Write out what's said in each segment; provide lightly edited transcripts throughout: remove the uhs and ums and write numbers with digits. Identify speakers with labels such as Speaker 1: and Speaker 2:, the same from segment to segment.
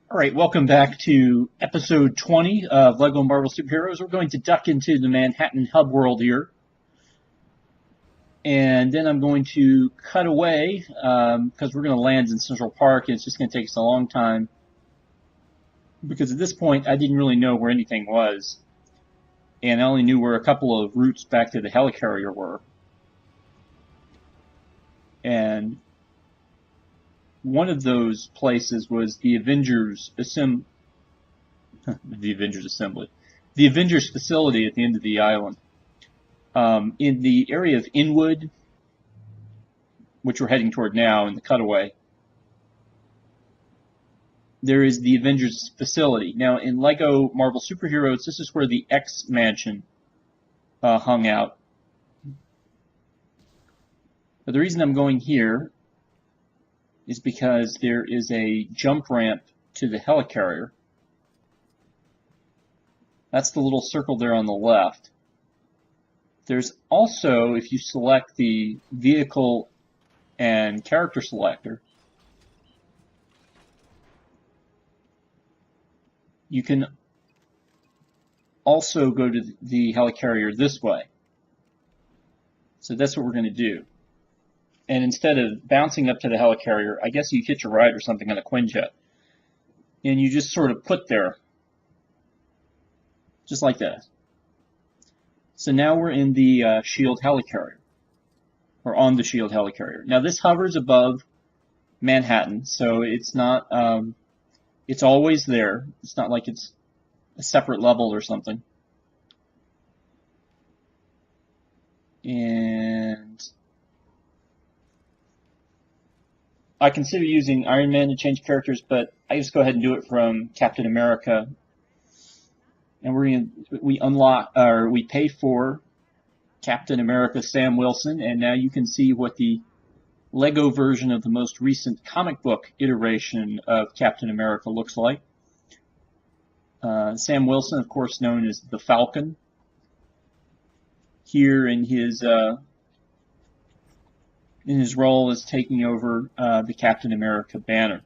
Speaker 1: All right, welcome back to episode 20 of LEGO Marvel Superheroes. We're going to duck into the Manhattan hub world here. And then I'm going to cut away because we're going to land in Central Park and it's just going to take us a long time. Because at this point, I didn't really know where anything was. And I only knew where a couple of routes back to the helicarrier were. And one of those places was the Avengers Assembly. The Avengers facility at the end of the island. In the area of Inwood, which we're heading toward now in the cutaway, there is the Avengers facility. Now, in LEGO Marvel Superheroes, this is where the X Mansion hung out. But the reason I'm going here is because there is a jump ramp to the helicarrier. That's the little circle there on the left. There's also, if you select the vehicle and character selector, you can also go to the helicarrier this way. So that's what we're going to do. And instead of bouncing up to the helicarrier, I guess you hitch a ride or something on a Quinjet. And you just sort of put there. Just like that. So now we're in the Shield helicarrier. Or on the Shield helicarrier. Now this hovers above Manhattan, so it's not, it's always there. It's not like it's a separate level or something. And I consider using Iron Man to change characters, but I just go ahead and do it from Captain America. And we pay for Captain America Sam Wilson, and now you can see what the LEGO version of the most recent comic book iteration of Captain America looks like. Sam Wilson, of course, known as the Falcon, here in his role as taking over the Captain America banner.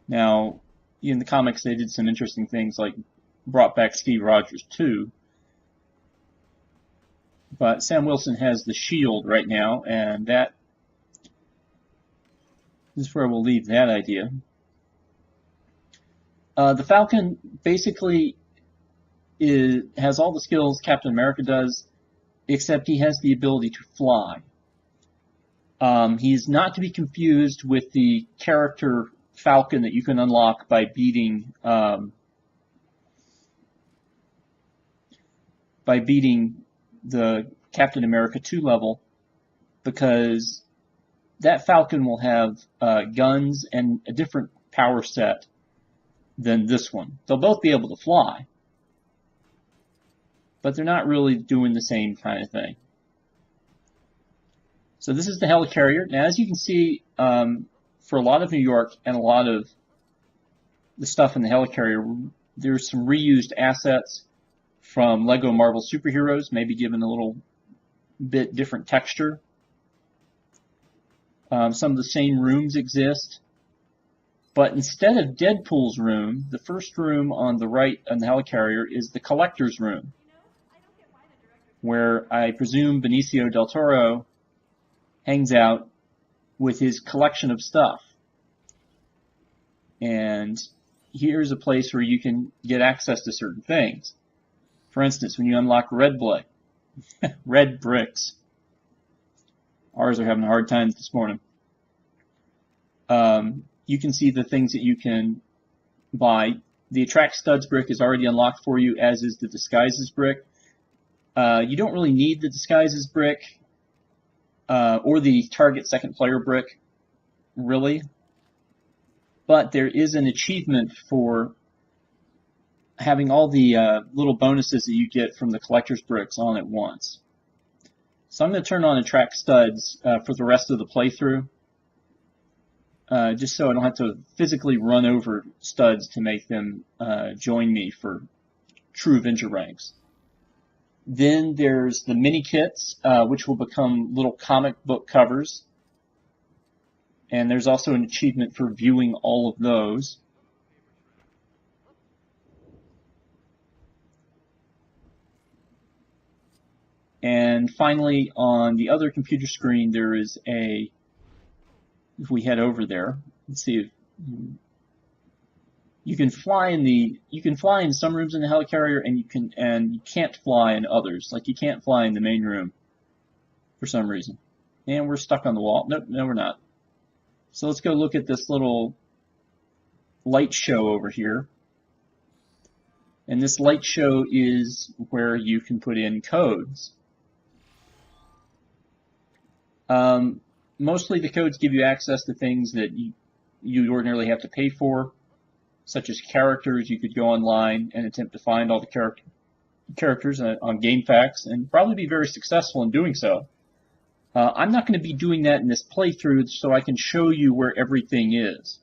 Speaker 1: Now, in the comics, they did some interesting things, like brought back Steve Rogers too. But Sam Wilson has the shield right now, and that is where we'll leave that idea. The Falcon basically has all the skills Captain America does, except he has the ability to fly. He's not to be confused with the character Falcon that you can unlock by beating the Captain America 2 level, because that Falcon will have guns and a different power set than this one. They'll both be able to fly, but they're not really doing the same kind of thing. So this is the helicarrier. Now, as you can see, for a lot of New York and a lot of the stuff in the helicarrier, there's some reused assets from LEGO Marvel Superheroes, maybe given a little bit different texture. Some of the same rooms exist, but instead of Deadpool's room, the first room on the right on the helicarrier is the collector's room, where I presume Benicio del Toro hangs out with his collection of stuff. And here's a place where you can get access to certain things. For instance, when you unlock red bricks. Ours are having a hard time this morning. You can see the things that you can buy. The Attract Studs brick is already unlocked for you, as is the Disguises brick. You don't really need the Disguises brick or the Target Second Player brick, really. But there is an achievement for having all the little bonuses that you get from the collector's bricks on at once. So I'm going to turn on Attract Studs for the rest of the playthrough, just so I don't have to physically run over studs to make them join me for true Avenger ranks. Then there's the mini kits, which will become little comic book covers. And there's also an achievement for viewing all of those. And finally, on the other computer screen, there is a, if we head over there, let's see if you can fly in some rooms in the helicarrier, and you can't fly in others. Like you can't fly in the main room for some reason. And we're stuck on the wall. Nope, no, we're not. So let's go look at this little light show over here. And this light show is where you can put in codes. Mostly the codes give you access to things that you ordinarily have to pay for, such as characters. You could go online and attempt to find all the characters on GameFAQs and probably be very successful in doing so. I'm not going to be doing that in this playthrough, so I can show you where everything is.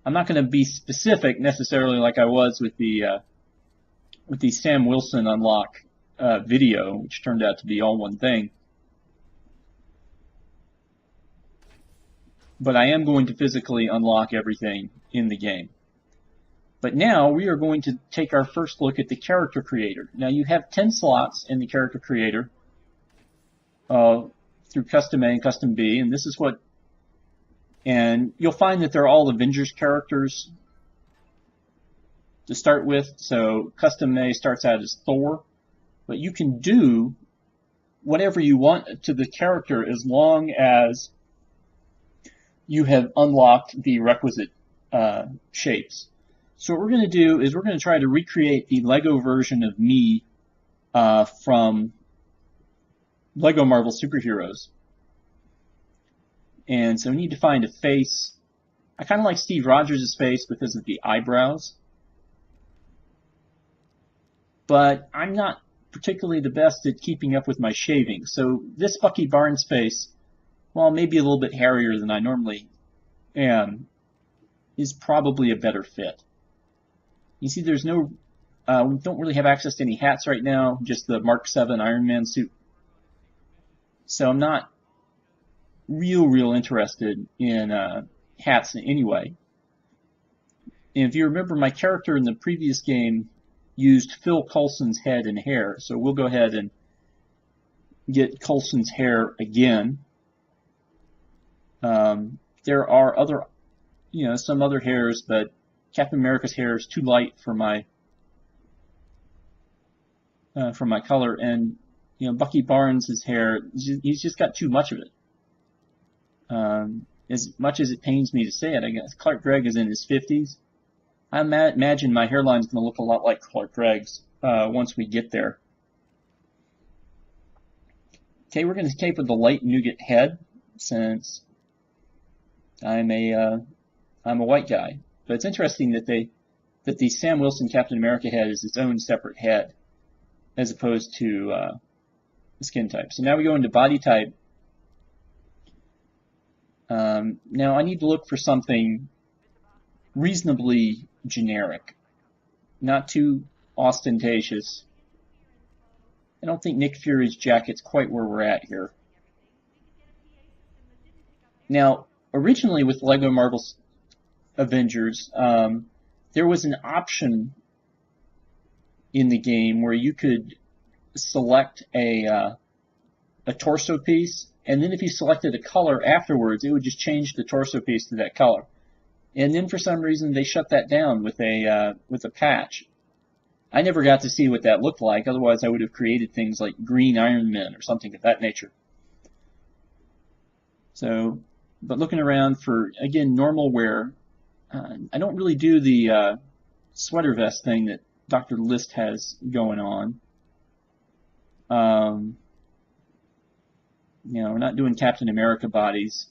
Speaker 1: I'm not going to be specific necessarily like I was with the Sam Wilson unlock video, which turned out to be all one thing. But I am going to physically unlock everything in the game. But now we are going to take our first look at the character creator. Now you have 10 slots in the character creator through Custom A and Custom B, and this is what, and you'll find that they're all Avengers characters to start with. So Custom A starts out as Thor, but you can do whatever you want to the character as long as you have unlocked the requisite shapes. So what we're going to do is we're going to try to recreate the Lego version of me from Lego Marvel Superheroes. And so we need to find a face. I kind of like Steve Rogers' face because of the eyebrows. But I'm not particularly the best at keeping up with my shaving. So this Bucky Barnes face, well, maybe a little bit hairier than I normally am, is probably a better fit. You see, there's no, we don't really have access to any hats right now, just the Mark 7 Iron Man suit. So I'm not real interested in hats anyway. And if you remember, my character in the previous game used Phil Coulson's head and hair, so we'll go ahead and get Coulson's hair again. There are other, some other hairs, but Captain America's hair is too light for my color, and Bucky Barnes' hair, he's just got too much of it. As much as it pains me to say it, I guess Clark Gregg is in his 50s. I imagine my hairline is going to look a lot like Clark Gregg's once we get there. Okay, we're going to escape with the light nougat head, since I'm a white guy. But it's interesting that the Sam Wilson Captain America head is its own separate head, as opposed to the skin type. So now we go into body type. Now I need to look for something reasonably generic, not too ostentatious. I don't think Nick Fury's jacket's quite where we're at here. Now, originally with Lego Marvel's Avengers, there was an option in the game where you could select a torso piece, and then if you selected a color afterwards, it would just change the torso piece to that color. And then for some reason they shut that down with a patch. I never got to see what that looked like. Otherwise, I would have created things like Green Iron Man or something of that nature. So, but looking around for, again, normal wear, I don't really do the sweater vest thing that Dr. List has going on. We're not doing Captain America bodies.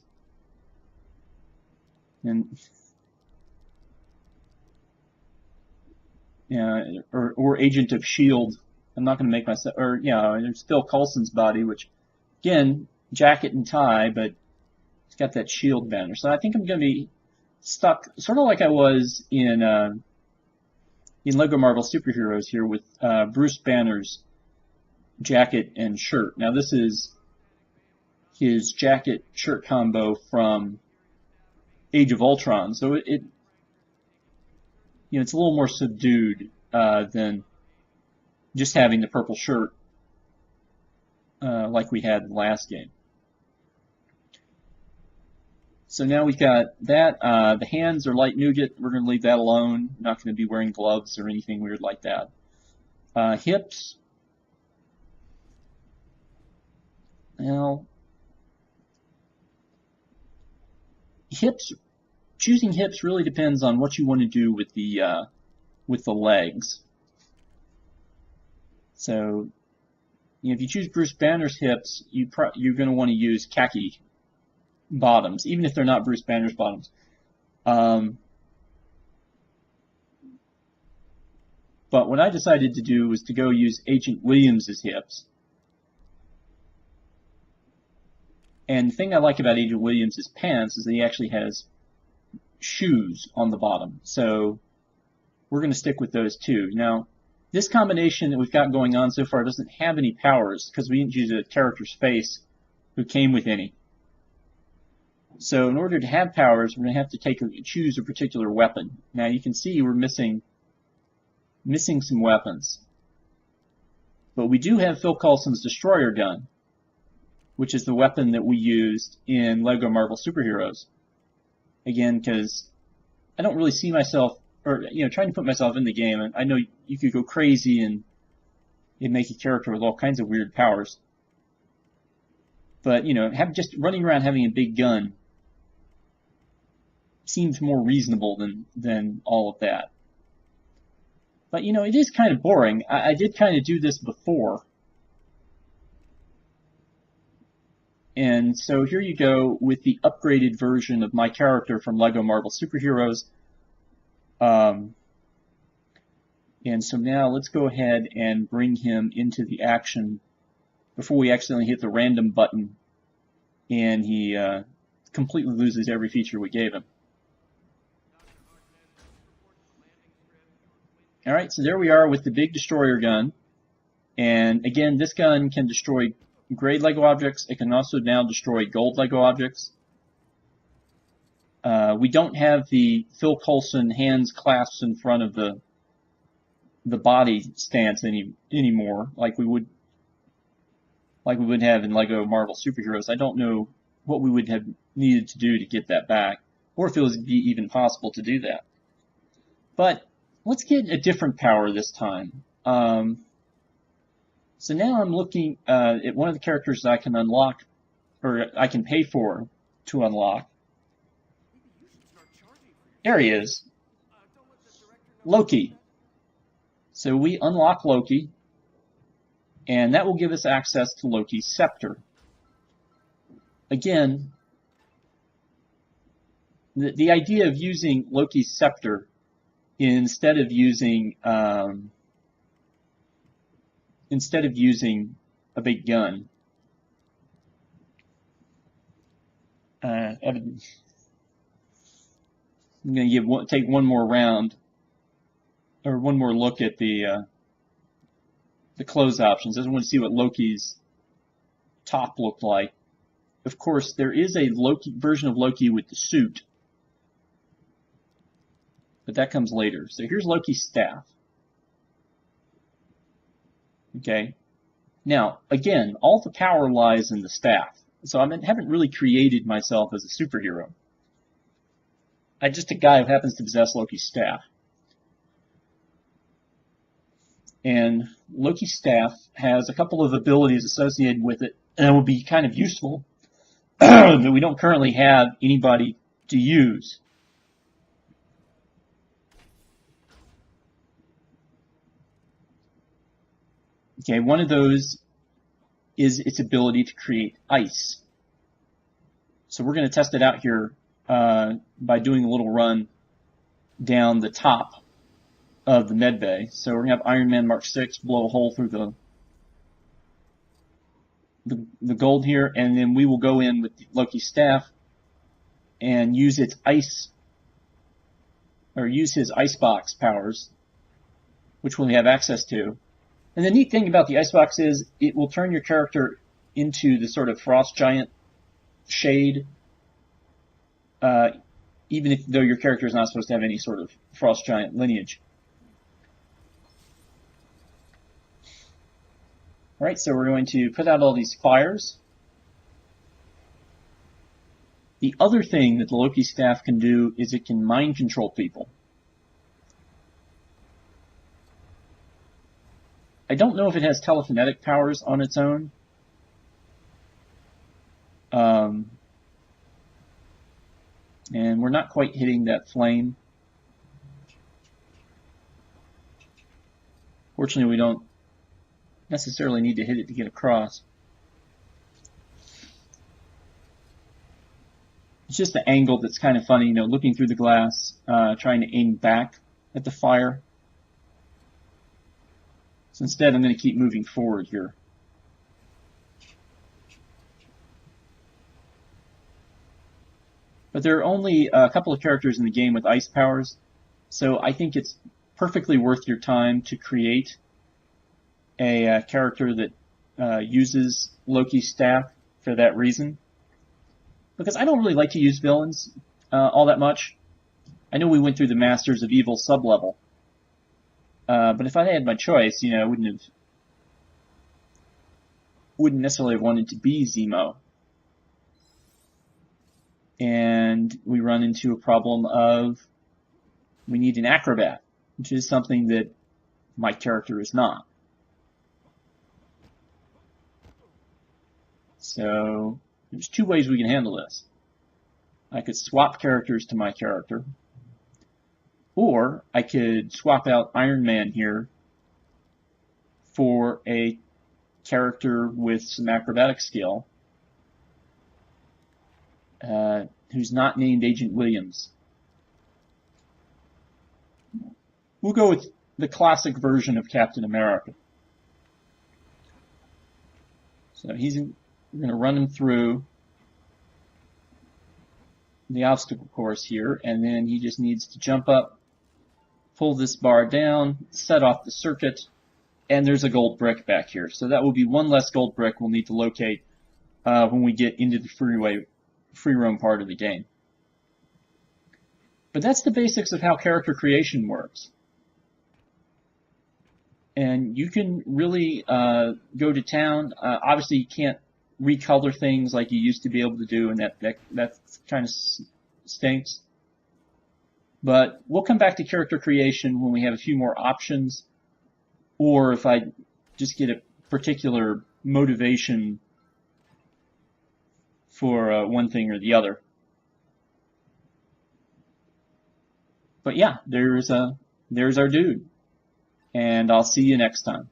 Speaker 1: And or Agent of S.H.I.E.L.D. I'm not going to make myself, or, there's Phil Coulson's body, which, again, jacket and tie, but it's got that S.H.I.E.L.D. banner. So I think I'm going to be stuck, sort of like I was in Lego Marvel Superheroes here with Bruce Banner's jacket and shirt. Now this is his jacket-shirt combo from Age of Ultron, so it's a little more subdued than just having the purple shirt like we had in the last game. So now we've got that. The hands are light nougat. We're going to leave that alone. Not going to be wearing gloves or anything weird like that. Hips. Now, hips. Choosing hips really depends on what you want to do with the legs. So, if you choose Bruce Banner's hips, you're going to want to use khaki bottoms, even if they're not Bruce Banner's bottoms. But what I decided to do was to go use Agent Williams's hips. And the thing I like about Agent Williams's pants is that he actually has shoes on the bottom. So we're going to stick with those two. Now, this combination that we've got going on so far doesn't have any powers because we didn't use a character's face who came with any. So in order to have powers, we're going to have to choose a particular weapon. Now you can see we're missing some weapons. But we do have Phil Coulson's Destroyer Gun, which is the weapon that we used in LEGO Marvel Superheroes. Again, because I don't really see myself, or trying to put myself in the game, and I know you could go crazy and make a character with all kinds of weird powers. But, just running around having a big gun seems more reasonable than all of that. But, it is kind of boring. I did kind of do this before. And so here you go with the upgraded version of my character from LEGO Marvel Superheroes. And so now let's go ahead and bring him into the action before we accidentally hit the random button and he completely loses every feature we gave him. Alright, so there we are with the big destroyer gun. And again, this gun can destroy gray LEGO objects. It can also now destroy gold LEGO objects. We don't have the Phil Coulson hands clasped in front of the body stance anymore, like we would have in LEGO Marvel Superheroes. I don't know what we would have needed to do to get that back, or if it would be even possible to do that. But let's get a different power this time. So now I'm looking at one of the characters that I can unlock, or I can pay for to unlock. There he is. Loki. So we unlock Loki, and that will give us access to Loki's scepter. Again, the idea of using Loki's scepter instead of using a big gun. I'm going to take one more round, or one more look at the clothes options. I just want to see what Loki's top looked like. Of course, there is a version of Loki with the suit, but that comes later. So here's Loki's staff. Okay. Now, again, all the power lies in the staff. So I haven't really created myself as a superhero. I'm just a guy who happens to possess Loki's staff. And Loki's staff has a couple of abilities associated with it, and it will be kind of useful that we don't currently have anybody to use. Okay, one of those is its ability to create ice. So we're going to test it out here by doing a little run down the top of the med bay. So we're going to have Iron Man Mark 6 blow a hole through the gold here, and then we will go in with Loki's staff and use its ice, or use his icebox powers, which we'll have access to. And the neat thing about the icebox is it will turn your character into the sort of frost giant shade even if though your character is not supposed to have any sort of frost giant lineage. All right, so we're going to put out all these fires. The other thing that the Loki staff can do is it can mind control people. I don't know if it has telephonetic powers on its own. And we're not quite hitting that flame. Fortunately, we don't necessarily need to hit it to get across. It's just the angle that's kind of funny, looking through the glass, trying to aim back at the fire. So instead, I'm going to keep moving forward here. But there are only a couple of characters in the game with ice powers, so I think it's perfectly worth your time to create a character that uses Loki's staff for that reason. Because I don't really like to use villains all that much. I know we went through the Masters of Evil sublevel, but if I had my choice, I wouldn't necessarily have wanted to be Zemo. And we run into a problem of we need an acrobat, which is something that my character is not. So there's two ways we can handle this. I could swap characters to my character, or I could swap out Iron Man here for a character with some acrobatic skill who's not named Agent Williams. We'll go with the classic version of Captain America. So we're going to run him through the obstacle course here, and then he just needs to jump up, pull this bar down, set off the circuit, and there's a gold brick back here. So that will be one less gold brick we'll need to locate when we get into the free roam part of the game. But that's the basics of how character creation works. And you can really go to town. Obviously, you can't recolor things like you used to be able to do, and that kind of stinks. But we'll come back to character creation when we have a few more options, or if I just get a particular motivation for one thing or the other. But yeah, there's our dude, and I'll see you next time.